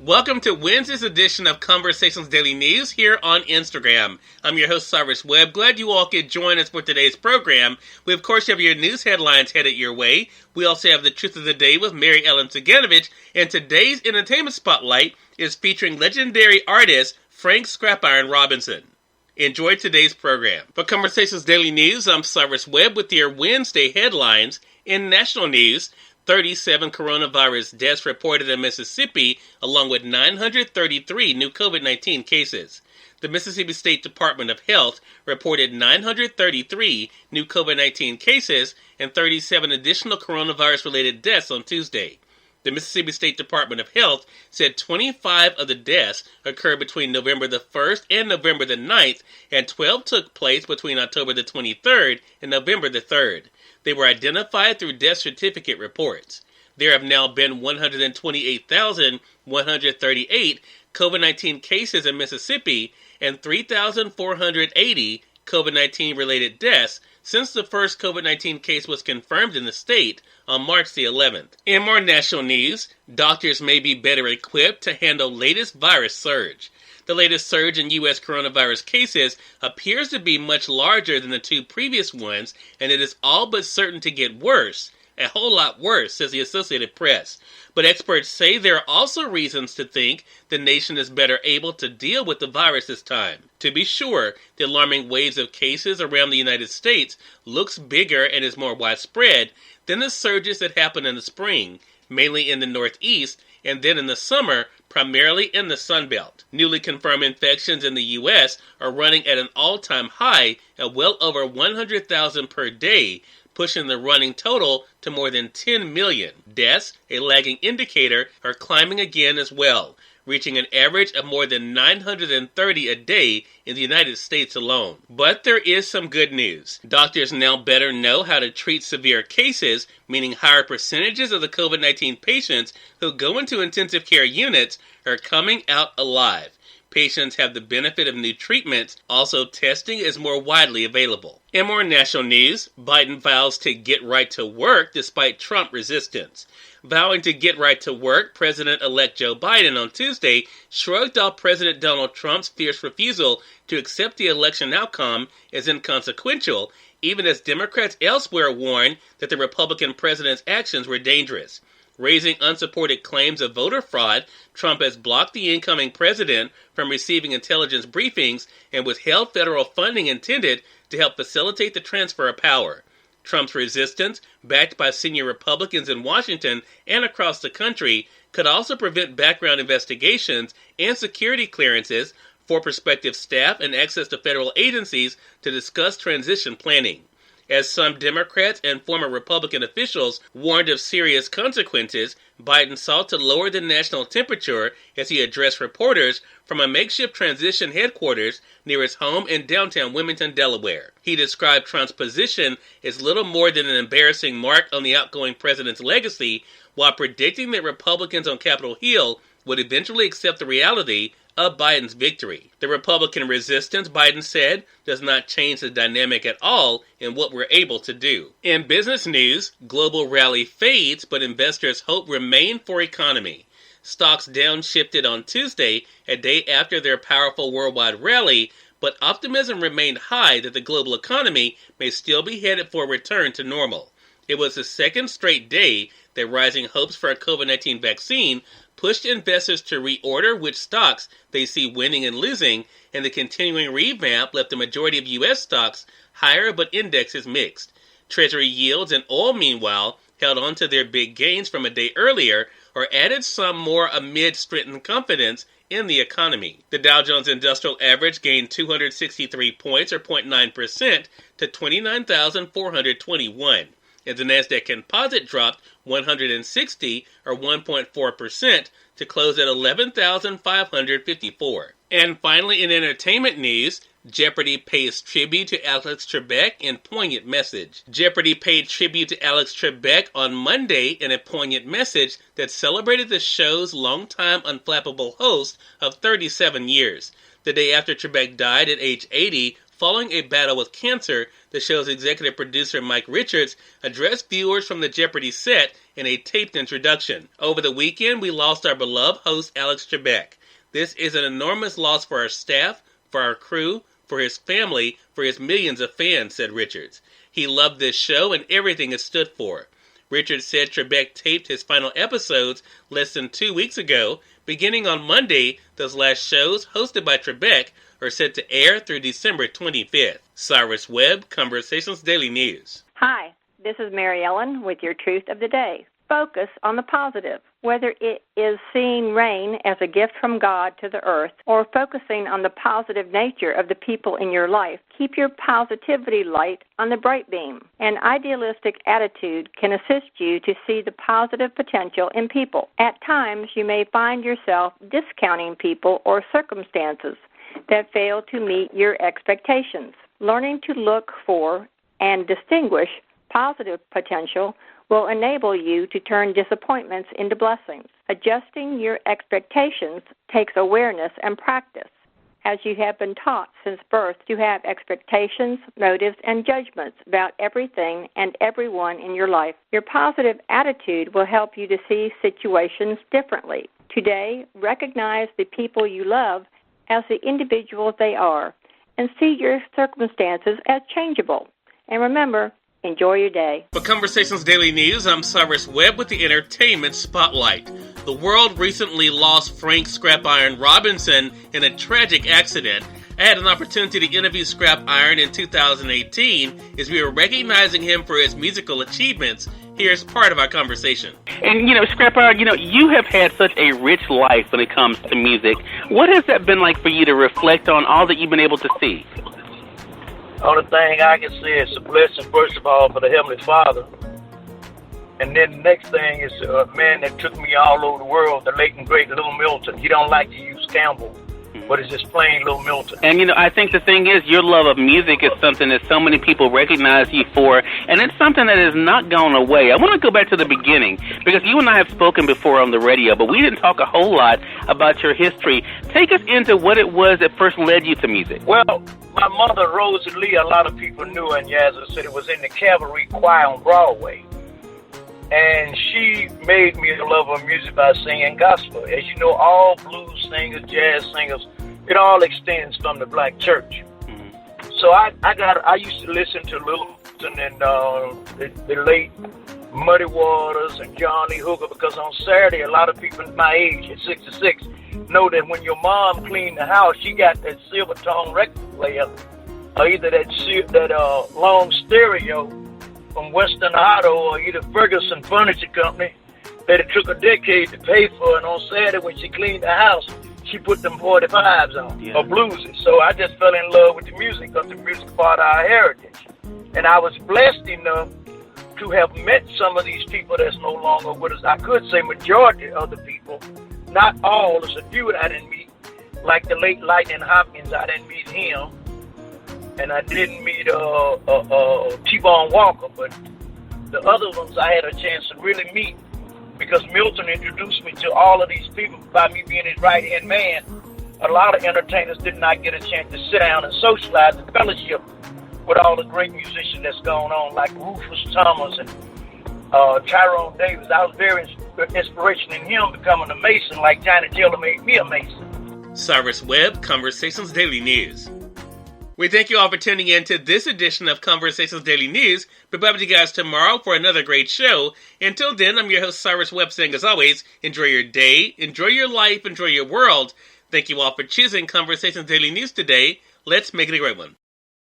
Welcome to Wednesday's edition of Conversations Daily News here on Instagram. I'm your host, Cyrus Webb. Glad you all could join us for today's program. We, of course, have your news headlines headed your way. We also have the Truth of the Day with Mary Ellen Ciganovich. And today's Entertainment Spotlight is featuring legendary artist Frank Scrap Iron Robinson. Enjoy today's program. For Conversations Daily News, I'm Cyrus Webb with your Wednesday headlines. In national news, 37 coronavirus deaths reported in Mississippi, along with 933 new COVID-19 cases. The Mississippi State Department of Health reported 933 new COVID-19 cases and 37 additional coronavirus-related deaths on Tuesday. The Mississippi State Department of Health said 25 of the deaths occurred between November the 1st and November the 9th, and 12 took place between October the 23rd and November the 3rd. They were identified through death certificate reports. There have now been 128,138 COVID-19 cases in Mississippi and 3,480 COVID-19 related deaths since the first COVID-19 case was confirmed in the state on March the 11th. In more national news, doctors may be better equipped to handle latest virus surge. The latest surge in U.S. coronavirus cases appears to be much larger than the two previous ones, and it is all but certain to get worse, a whole lot worse, says the Associated Press. But experts say there are also reasons to think the nation is better able to deal with the virus this time. To be sure, the alarming waves of cases around the United States looks bigger and is more widespread than the surges that happened in the spring, mainly in the Northeast, and then in the summer, primarily in the Sun Belt. Newly confirmed infections in the U.S. are running at an all-time high at well over 100,000 per day, pushing the running total to more than 10 million. Deaths, a lagging indicator, are climbing again as well, reaching an average of more than 930 a day in the United States alone. But there is some good news. Doctors now better know how to treat severe cases, meaning higher percentages of the COVID-19 patients who go into intensive care units are coming out alive. Patients have the benefit of new treatments. Also, testing is more widely available. In more national news, Biden vows to get right to work despite Trump resistance. Vowing to get right to work, President-elect Joe Biden on Tuesday shrugged off President Donald Trump's fierce refusal to accept the election outcome as inconsequential, even as Democrats elsewhere warned that the Republican president's actions were dangerous. Raising unsupported claims of voter fraud, Trump has blocked the incoming president from receiving intelligence briefings and withheld federal funding intended to help facilitate the transfer of power. Trump's resistance, backed by senior Republicans in Washington and across the country, could also prevent background investigations and security clearances for prospective staff and access to federal agencies to discuss transition planning. As some Democrats and former Republican officials warned of serious consequences, Biden sought to lower the national temperature as he addressed reporters from a makeshift transition headquarters near his home in downtown Wilmington, Delaware. He described Trump's position as little more than an embarrassing mark on the outgoing president's legacy, while predicting that Republicans on Capitol Hill would eventually accept the reality of Biden's victory. The Republican resistance, Biden said, does not change the dynamic at all in what we're able to do. In business news, global rally fades, but investors' hope remain for economy. Stocks downshifted on Tuesday, a day after their powerful worldwide rally, but optimism remained high that the global economy may still be headed for a return to normal. It was the second straight day that rising hopes for a COVID-19 vaccine pushed investors to reorder which stocks they see winning and losing, and the continuing revamp left the majority of U.S. stocks higher but indexes mixed. Treasury yields and oil, meanwhile, held on to their big gains from a day earlier or added some more amid strengthened confidence in the economy. The Dow Jones Industrial Average gained 263 points or 0.9% to 29,421. And the Nasdaq Composite dropped 160 or 1.4% to close at 11,554. And finally, in entertainment news, Jeopardy pays tribute to Alex Trebek in poignant message. Jeopardy paid tribute to Alex Trebek on Monday in a poignant message that celebrated the show's longtime unflappable host of 37 years. The day after Trebek died at age 80, Following a battle with cancer, the show's executive producer Mike Richards addressed viewers from the Jeopardy set in a taped introduction. Over the weekend, we lost our beloved host Alex Trebek. This is an enormous loss for our staff, for our crew, for his family, for his millions of fans, said Richards. He loved this show and everything it stood for. Richards said Trebek taped his final episodes less than 2 weeks ago. Beginning on Monday, those last shows, hosted by Trebek, are set to air through December 25th. Cyrus Webb, Conversations Daily News. Hi, this is Mary Ellen with your Truth of the Day. Focus on the positive, whether it is seeing rain as a gift from God to the earth or focusing on the positive nature of the people in your life. Keep your positivity light on the bright beam. An idealistic attitude can assist you to see the positive potential in people. At times, you may find yourself discounting people or circumstances that fail to meet your expectations. Learning to look for and distinguish positive potential will enable you to turn disappointments into blessings. Adjusting your expectations takes awareness and practice, as you have been taught since birth to have expectations, motives, and judgments about everything and everyone in your life. Your positive attitude will help you to see situations differently. Today, recognize the people you love as the individuals they are and see your circumstances as changeable. And remember, enjoy your day. For Conversations Daily News, I'm Cyrus Webb with the Entertainment Spotlight. The world recently lost Frank Scrap Iron Robinson in a tragic accident. I had an opportunity to interview Scrap Iron in 2018 as we were recognizing him for his musical achievements. Here's part of our conversation. And, Scrap Iron, you have had such a rich life when it comes to music. What has that been like for you to reflect on all that you've been able to see? Only thing I can say is a blessing, first of all, for the Heavenly Father. And then the next thing is a man that took me all over the world, the late and great Little Milton. He don't like to use Campbell, but it's just plain Little Milton. And, I think the thing is, your love of music is something that so many people recognize you for, and it's something that has not gone away. I want to go back to the beginning, because you and I have spoken before on the radio, but we didn't talk a whole lot about your history. Take us into what it was that first led you to music. Well, my mother, Rosie Lee, a lot of people knew her, and as I said, it was in the Cavalry Choir on Broadway. And she made me a lover of music by singing gospel. As you know, all blues singers, jazz singers, it all extends from the black church. Mm-hmm. So I used to listen to Little Milton and the late Muddy Waters and Johnny Hooker, because on Saturday, a lot of people my age, at 66, know that when your mom cleaned the house, she got that silver tone record player, or either that long stereo from Western Auto or either Ferguson Furniture Company that it took a decade to pay for, and on Saturday when she cleaned the house, she put them 45s on, or bluesies. So I just fell in love with the music, because the music part of our heritage. And I was blessed enough to have met some of these people that's no longer with us. I could say majority of the people, not all, there's a few that I didn't meet, like the late Lightning Hopkins, I didn't meet him. And I didn't meet T-Bone Walker, but the other ones I had a chance to really meet, because Milton introduced me to all of these people by me being his right-hand man. A lot of entertainers did not get a chance to sit down and socialize and fellowship with all the great musicians that's going on, like Rufus Thomas and Tyrone Davis. I was very inspiration in him becoming a Mason, like Johnny Taylor made me a Mason. Cyrus Webb, Conversations Daily News. We thank you all for tuning in to this edition of Conversations Daily News. Be back with you guys tomorrow for another great show. Until then, I'm your host, Cyrus Webb, saying as always, enjoy your day, enjoy your life, enjoy your world. Thank you all for choosing Conversations Daily News today. Let's make it a great one.